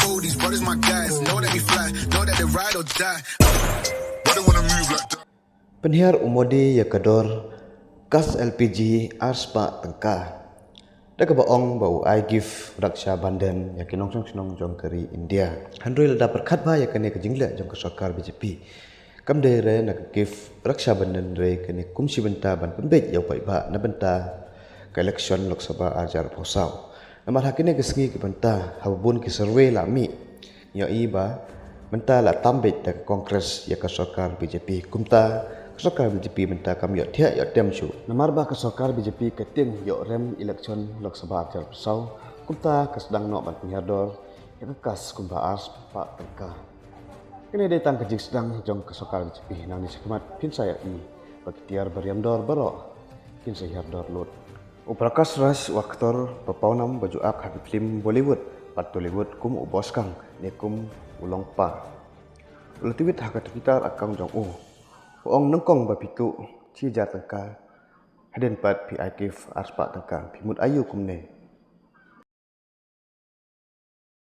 know these brothers my guys. Know that we fly, know that they ride or die. Why they wanna move like that? Penhiar umodi ya kador kas LPG arspa tengka. Daga baong bau I give Raksha Bandhan ya kinong song jong kari India. Handril dapat khatba ya kene ke jingla jong ke sarkar BJP. Kam de re na give Raksha Bandhan re kene kumsi benta ban pembet ya pai ba na benta ke election Lok Sabha ajar posau. Namar hakine ke sengi ke benta habun ke survey lami ya iba benta la tambet da kongres ya ke sarkar BJP kumta Sarkar BJP minta kami yot dia yot dem chu. Namar ba ke sarkar BJP keting yot rem election Lok Sabha ajar pesau. Kumta ke sedang nok ban penghador ya kas kumba ars pak tengka. Kini datang ke jing sedang jong ke sarkar BJP nang ni sekemat pin saya i bagi tiar beriamdor barok kin saya hardor lot. Uprakas ras waktor pepaunam baju ak habi film Bollywood pat Tollywood kum ubos kang ne kum ulong pa. Ulatiwit hakat pitar akang jong Ong nengkong bapitu ci jatengka haden pat pi akif arspa tengka pimut ayu kumne